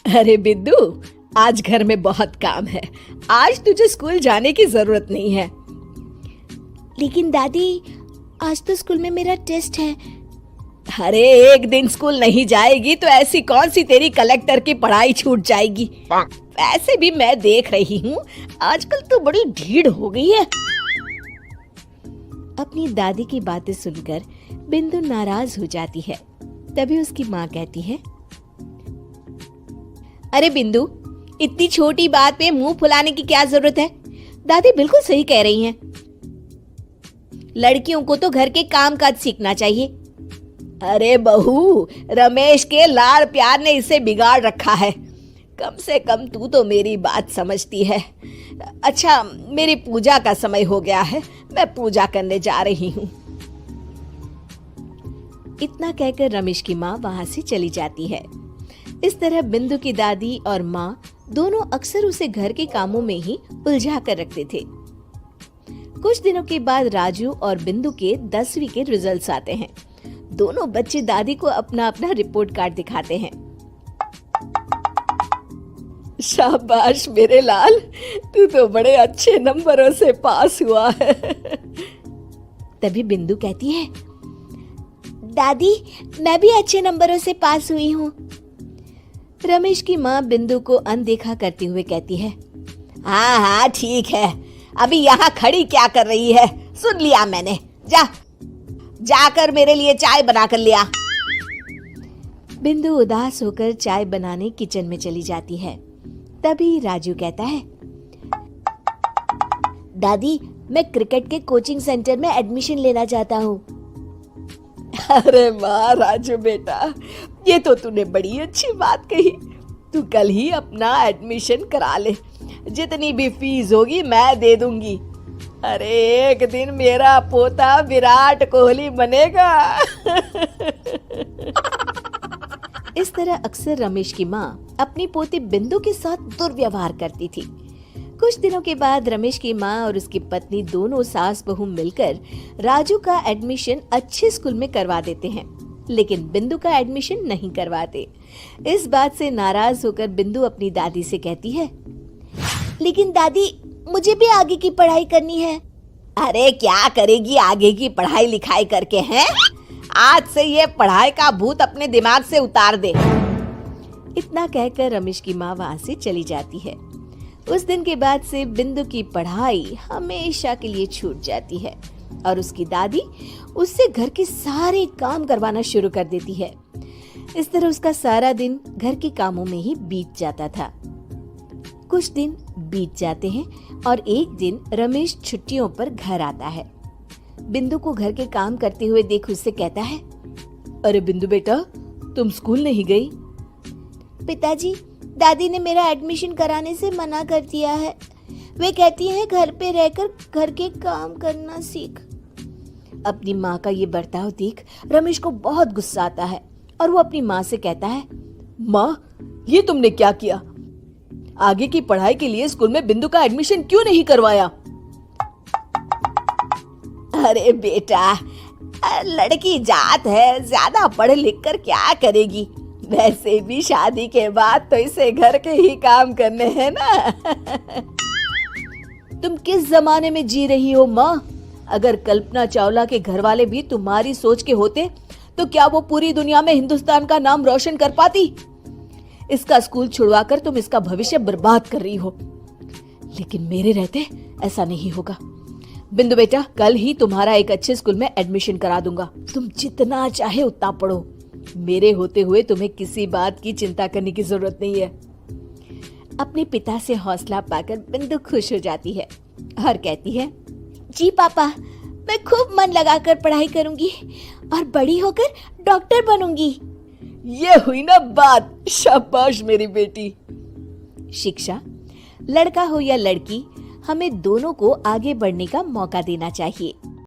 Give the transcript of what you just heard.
अरे बिंदु, आज घर में बहुत काम है। आज तुझे स्कूल जाने की जरूरत नहीं है। लेकिन दादी, आज तो स्कूल में मेरा टेस्ट है। अरे एक दिन स्कूल नहीं जाएगी तो ऐसी कौन सी तेरी कलेक्टर की पढ़ाई छूट जाएगी। वैसे भी मैं देख रही हूँ आजकल तो बड़ी ढीठ हो गई है। अपनी दादी की बातें सुनकर बिंदु नाराज हो जाती है। तभी उसकी माँ कहती है, अरे बिंदु, इतनी छोटी बात पे मुंह फुलाने की क्या जरूरत है। दादी बिल्कुल सही कह रही हैं। लड़कियों को तो घर के काम काज सीखना चाहिए। अरे बहू, रमेश के लाड़ प्यार ने इसे बिगाड़ रखा है। कम से कम तू तो मेरी बात समझती है। अच्छा, मेरी पूजा का समय हो गया है, मैं पूजा करने जा रही हूँ। इतना कहकर रमेश की माँ वहां से चली जाती है। इस तरह बिंदु की दादी और माँ दोनों अक्सर उसे घर के कामों में ही उलझा कर रखते थे। कुछ दिनों के बाद राजू और बिंदु के 10वीं के रिजल्ट्स आते हैं। दोनों बच्चे दादी को अपना अपना रिपोर्ट कार्ड दिखाते हैं। शाबाश मेरे लाल, तू तो बड़े अच्छे नंबरों से पास हुआ है। तभी बिंदु कहती है, दादी मैं भी अच्छे नंबरों से पास हुई हूँ। रमेश की माँ बिंदु को अनदेखा करते हुए कहती है, हाँ हाँ ठीक है, अभी यहाँ खड़ी क्या कर रही है, सुन लिया मैंने। जाकर मेरे लिए चाय बना कर लिया। बिंदु उदास होकर चाय बनाने किचन में चली जाती है। तभी राजू कहता है, दादी मैं क्रिकेट के कोचिंग सेंटर में एडमिशन लेना चाहता हूँ। अरे वाह राजू बेटा, ये तो तूने बड़ी अच्छी बात कही। तू कल ही अपना एडमिशन करा ले, जितनी भी फीस होगी मैं दे दूंगी। अरे एक दिन मेरा पोता विराट कोहली बनेगा। इस तरह अक्सर रमेश की माँ अपनी पोती बिंदु के साथ दुर्व्यवहार करती थी। कुछ दिनों के बाद रमेश की माँ और उसकी पत्नी दोनों सास बहू मिलकर राजू का एडमिशन अच्छे स्कूल में करवा देते हैं, लेकिन बिंदु का एडमिशन नहीं करवाते। इस बात से नाराज होकर बिंदु अपनी दादी से कहती है, लेकिन दादी मुझे भी आगे की पढ़ाई करनी है। अरे क्या करेगी आगे की पढ़ाई लिखाई करके हैं? आज से ये पढ़ाई का भूत अपने दिमाग से उतार दे। इतना कहकर रमेश की माँ वहाँ से चली जाती है। उस दिन के बाद से बिंदु की पढ़ाई हमेशा के लिए छूट जाती है और उसकी दादी उससे घर के सारे काम करवाना शुरू कर देती है। इस तरह उसका सारा दिन घर के कामों में ही बीत जाता था। कुछ दिन बीत जाते हैं और एक दिन रमेश छुट्टियों पर घर आता है। बिंदु को घर के काम करते हुए देख उससे कहता है, अरे बिंदु बेटा, तुम स्कूल नहीं गई? पिताजी, दादी ने मेरा एडमिशन कराने से मना कर दिया है। वे कहती हैं घर पे रहकर घर के काम करना सीख। अपनी माँ का ये बर्ताव देख रमेश को बहुत गुस्सा आता है और वो अपनी माँ से कहता है, माँ ये तुमने क्या किया? आगे की पढ़ाई के लिए स्कूल में बिंदु का एडमिशन क्यों नहीं करवाया? अरे बेटा, लड़की जात है, ज्यादा पढ़ लिख कर क्या करेगी? वैसे भी शादी के बाद तो इसे घर के ही काम करने हैं ना। तुम किस जमाने में जी रही हो माँ? अगर कल्पना चावला के घर वाले भी तुम्हारी सोच के होते तो क्या वो पूरी दुनिया में हिंदुस्तान का नाम रोशन कर पाती? इसका स्कूल छुड़वाकर तुम इसका भविष्य बर्बाद कर रही हो, लेकिन मेरे रहते ऐसा नहीं होगा। बिंदु बेटा, कल ही तुम्हारा एक अच्छे स्कूल में एडमिशन करा दूंगा। तुम जितना चाहे उतना पढ़ो। मेरे होते हुए तुम्हें किसी बात की चिंता करने की जरूरत नहीं है। अपने पिता से हौसला पाकर बिंदु खुश हो जाती है और कहती है, जी पापा, मैं खूब मन लगाकर पढ़ाई करूंगी और बड़ी होकर डॉक्टर बनूंगी। ये हुई ना बात। शाबाश मेरी बेटी। शिक्षा, लड़का हो या लड़की, हमें दोनों को आगे बढ़ने का मौका देना चाहिए।